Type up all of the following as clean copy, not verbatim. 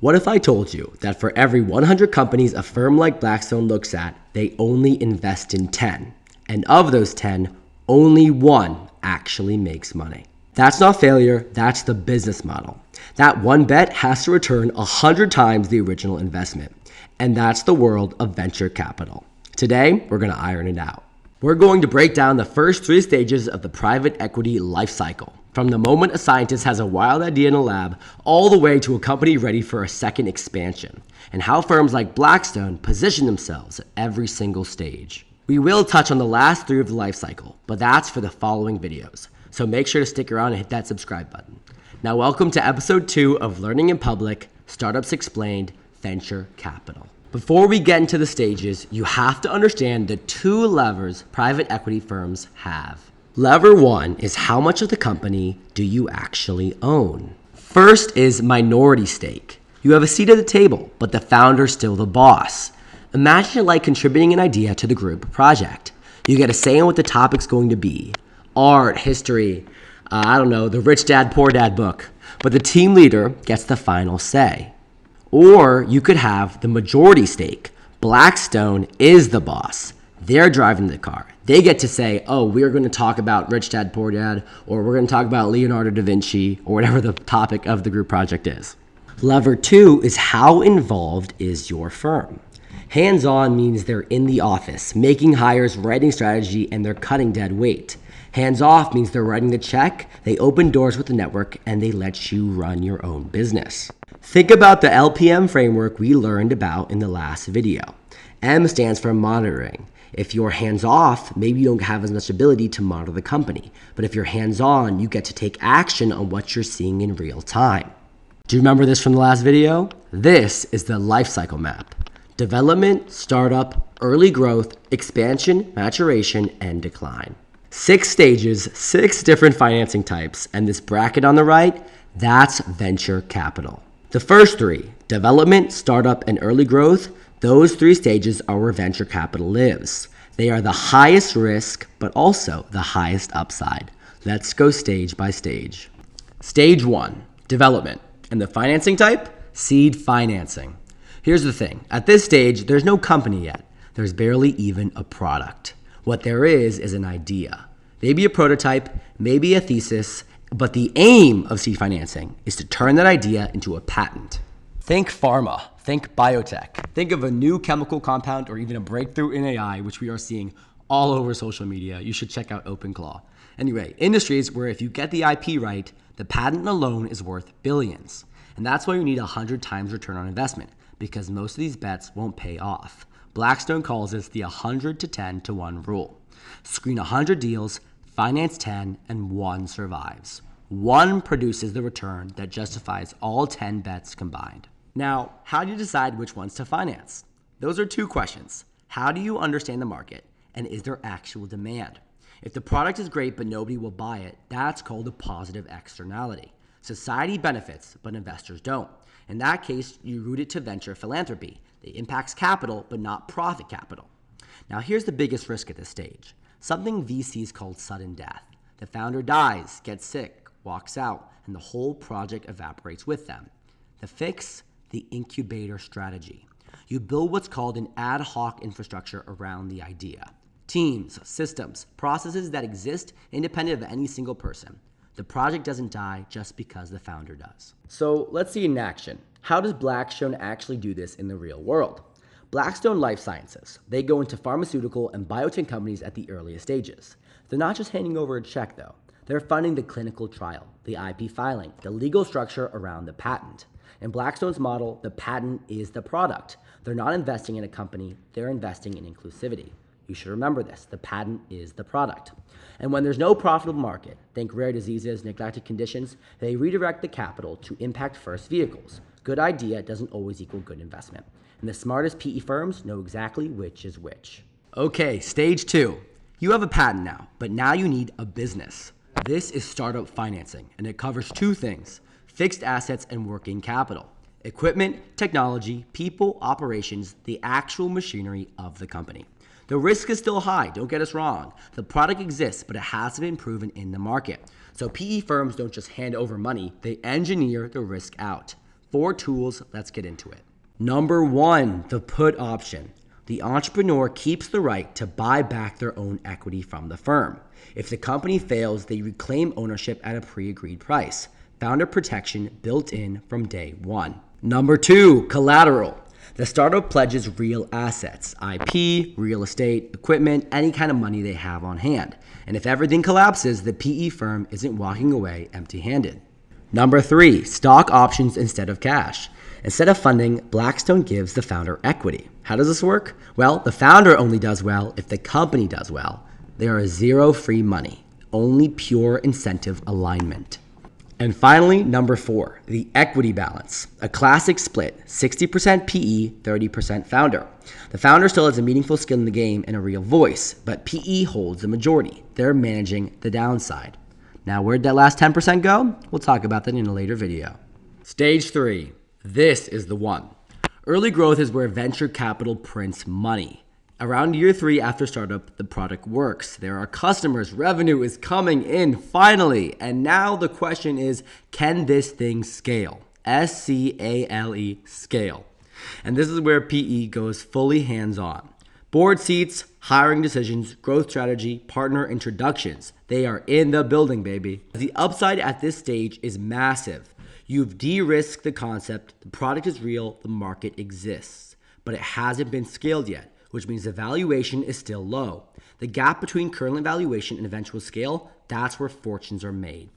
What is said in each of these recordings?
What if I told you that for every 100 companies a firm like Blackstone looks at, they only invest in 10, and of those 10, only one actually makes money? That's not failure, that's the business model. That one bet has to return 100 times the original investment, and that's the world of venture capital. Today, we're going to iron it out. We're going to break down the first 3 stages of the private equity life cycle, from the moment a scientist has a wild idea in a lab all the way to a company ready for a second expansion, and how firms like Blackstone position themselves at every single stage. We will touch on the last 3 of the life cycle, but that's for the following videos, so make sure to stick around and hit that subscribe button. Now welcome to episode 2 of Learning in Public, Startups Explained, Venture Capital. Before we get into the stages, you have to understand the 2 levers private equity firms have. Lever 1 is how much of the company do you actually own? First is minority stake. You have a seat at the table, but the founder's still the boss. Imagine it like contributing an idea to the group project. You get a say in what the topic's going to be. Art, history, the Rich Dad, Poor Dad book. But the team leader gets the final say. Or you could have the majority stake. Blackstone is the boss. They're driving the car. They get to say, oh, we're going to talk about Rich Dad, Poor Dad, or we're going to talk about Leonardo da Vinci, or whatever the topic of the group project is. Lever 2 is how involved is your firm? Hands-on means they're in the office, making hires, writing strategy, and they're cutting dead weight. Hands-off means they're writing the check, they open doors with the network, and they let you run your own business. Think about the LPM framework we learned about in the last video. M stands for monitoring. If you're hands-off, maybe you don't have as much ability to monitor the company. But if you're hands-on, you get to take action on what you're seeing in real time. Do you remember this from the last video? This is the lifecycle map. Development, startup, early growth, expansion, maturation, and decline. 6 stages, 6 different financing types, and this bracket on the right, that's venture capital. The first 3, development, startup, and early growth, those 3 stages are where venture capital lives. They are the highest risk, but also the highest upside. Let's go stage by stage. Stage 1, development. And the financing type? Seed financing. Here's the thing. At this stage, there's no company yet. There's barely even a product. What there is an idea. Maybe a prototype, maybe a thesis, but the aim of seed financing is to turn that idea into a patent. Think pharma, think biotech, think of a new chemical compound or even a breakthrough in AI, which we are seeing all over social media. You should check out OpenClaw. Anyway, industries where if you get the IP right, the patent alone is worth billions. And that's why you need 100 times return on investment, because most of these bets won't pay off. Blackstone calls this the 100 to 10 to 1 rule. Screen 100 deals, finance 10, and 1 survives. 1 produces the return that justifies all 10 bets combined. Now, how do you decide which ones to finance? Those are 2 questions. How do you understand the market? And is there actual demand? If the product is great but nobody will buy it, that's called a positive externality. Society benefits, but investors don't. In that case, you route it to venture philanthropy. It impacts capital, but not profit capital. Now, here's the biggest risk at this stage. Something VCs called sudden death. The founder dies, gets sick, walks out, and the whole project evaporates with them. The fix? The incubator strategy. You build what's called an ad hoc infrastructure around the idea. Teams, systems, processes that exist independent of any single person. The project doesn't die just because the founder does. So let's see in action. How does Blackstone actually do this in the real world? Blackstone Life Sciences. They go into pharmaceutical and biotech companies at the earliest stages. They're not just handing over a check though. They're funding the clinical trial, the IP filing, the legal structure around the patent. In Blackstone's model, the patent is the product. They're not investing in a company, they're investing in inclusivity. You should remember this, the patent is the product. And when there's no profitable market, think rare diseases, neglected conditions, they redirect the capital to impact first vehicles. Good idea doesn't always equal good investment. And the smartest PE firms know exactly which is which. Okay, stage 2. You have a patent now, but now you need a business. This is startup financing, and it covers 2 things. Fixed assets and working capital. Equipment, technology, people, operations, the actual machinery of the company. The risk is still high, don't get us wrong. The product exists, but it hasn't been proven in the market. So PE firms don't just hand over money, they engineer the risk out. 4 tools, let's get into it. Number 1, the put option. The entrepreneur keeps the right to buy back their own equity from the firm. If the company fails, they reclaim ownership at a pre-agreed price. Founder protection built in from day 1. Number 2, collateral. The startup pledges real assets, IP, real estate, equipment, any kind of money they have on hand. And if everything collapses, the PE firm isn't walking away empty-handed. Number 3, stock options instead of cash. Instead of funding, Blackstone gives the founder equity. How does this work? Well, the founder only does well if the company does well. There is zero free money, only pure incentive alignment. And finally, number 4, the equity balance. A classic split, 60% PE, 30% founder. The founder still has a meaningful skill in the game and a real voice, but PE holds the majority. They're managing the downside. Now, where'd that last 10% go? We'll talk about that in a later video. Stage 3. This is the one. Early growth is where venture capital prints money. Around year 3 after startup, the product works. There are customers, revenue is coming in finally. And now the question is, can this thing scale? S-C-A-L-E, scale. And this is where PE goes fully hands-on. Board seats, hiring decisions, growth strategy, partner introductions. They are in the building, baby. The upside at this stage is massive. You've de-risked the concept, the product is real, the market exists, but it hasn't been scaled yet, which means the valuation is still low. The gap between current valuation and eventual scale, that's where fortunes are made.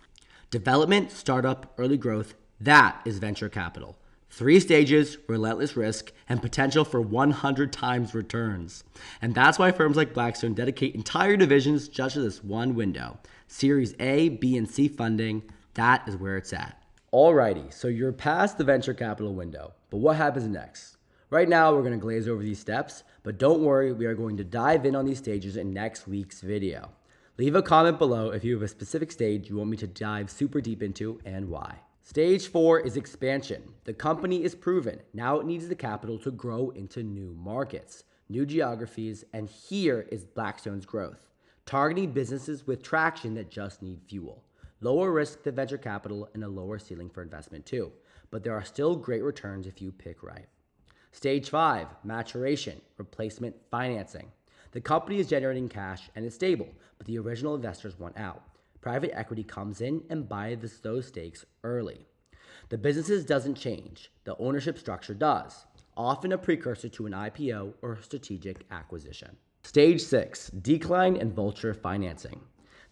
Development, startup, early growth, that is venture capital. 3 stages, relentless risk, and potential for 100 times returns. And that's why firms like Blackstone dedicate entire divisions just to this one window. Series A, B, and C funding, that is where it's at. Alrighty, so you're past the venture capital window, but what happens next? Right now, we're going to glaze over these steps, but don't worry, we are going to dive in on these stages in next week's video. Leave a comment below if you have a specific stage you want me to dive super deep into and why. Stage 4 is expansion. The company is proven. Now it needs the capital to grow into new markets, new geographies, and here is Blackstone's growth. Targeting businesses with traction that just need fuel. Lower risk than venture capital and a lower ceiling for investment too, but there are still great returns if you pick right. Stage 5, maturation, replacement financing. The company is generating cash and is stable, but the original investors want out. Private equity comes in and buys those stakes early. The business doesn't change, the ownership structure does, often a precursor to an IPO or strategic acquisition. Stage 6, decline and Vulture Financing.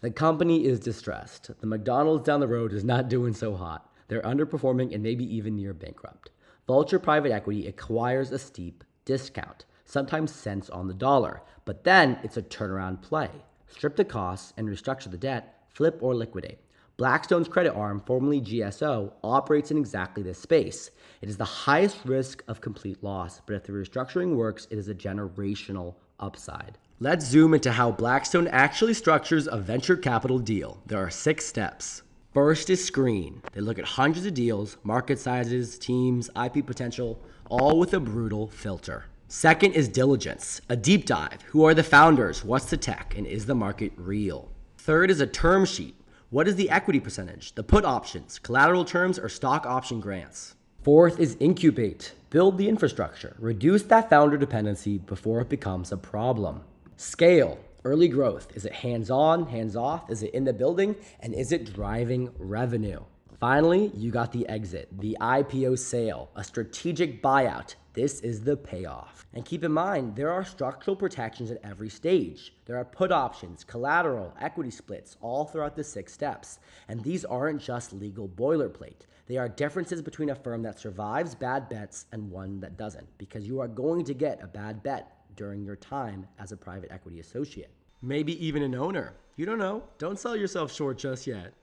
The company is distressed. The McDonald's down the road is not doing so hot. They're underperforming and maybe even near bankrupt. Vulture Private Equity acquires a steep discount, sometimes cents on the dollar, but then it's a turnaround play. Strip the costs and restructure the debt, flip or liquidate. Blackstone's credit arm, formerly GSO, operates in exactly this space. It is the highest risk of complete loss, but if the restructuring works, it is a generational upside. Let's zoom into how Blackstone actually structures a venture capital deal. There are 6 steps. First is screen. They look at hundreds of deals, market sizes, teams, IP potential, all with a brutal filter. Second is diligence, a deep dive. Who are the founders? What's the tech? And is the market real? Third is a term sheet. What is the equity percentage, the put options, collateral terms, or stock option grants? Fourth is incubate. Build the infrastructure. Reduce that founder dependency before it becomes a problem. Scale, early growth. Is it hands-on, hands-off? Is it in the building? And is it driving revenue? Finally, you got the exit, the IPO sale, a strategic buyout. This is the payoff. And keep in mind, there are structural protections at every stage. There are put options, collateral, equity splits, all throughout the 6 steps. And these aren't just legal boilerplate. They are differences between a firm that survives bad bets and one that doesn't, because you are going to get a bad bet during your time as a private equity associate. Maybe even an owner. You don't know. Don't sell yourself short just yet.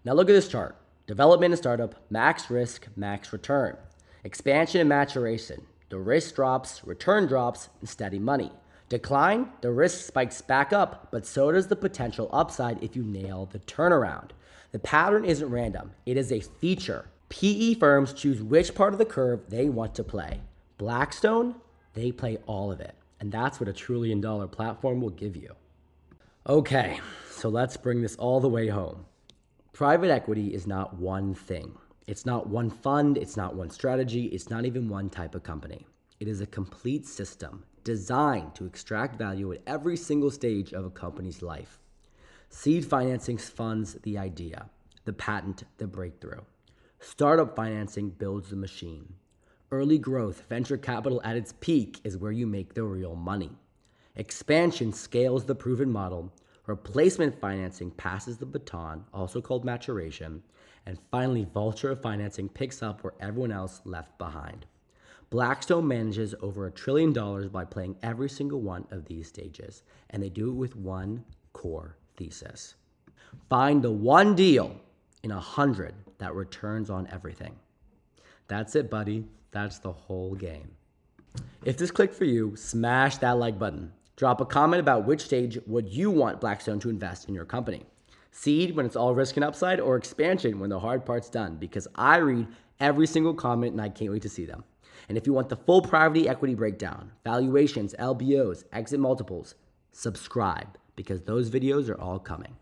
Now look at this chart. Development and startup, max risk, max return. Expansion and maturation. The risk drops, return drops, and steady money. Decline, the risk spikes back up, but so does the potential upside if you nail the turnaround. The pattern isn't random. It is a feature. PE firms choose which part of the curve they want to play. Blackstone, they play all of it. And that's what a $1 trillion platform will give you. Okay, so let's bring this all the way home. Private equity is not one thing. It's not one fund, it's not one strategy, it's not even one type of company. It is a complete system designed to extract value at every single stage of a company's life. Seed financing funds the idea, the patent, the breakthrough. Startup financing builds the machine. Early growth, venture capital at its peak is where you make the real money. Expansion scales the proven model. Replacement financing passes the baton, also called maturation. And finally, Vulture Financing picks up where everyone else left behind. Blackstone manages over $1 trillion by playing every single one of these stages, and they do it with one core thesis. Find the one deal in 100 that returns on everything. That's it, buddy. That's the whole game. If this clicked for you, smash that like button. Drop a comment about which stage would you want Blackstone to invest in your company. Seed when it's all risk and upside, or expansion when the hard part's done, because I read every single comment and I can't wait to see them. And if you want the full private equity breakdown, valuations, LBOs, exit multiples, subscribe, because those videos are all coming.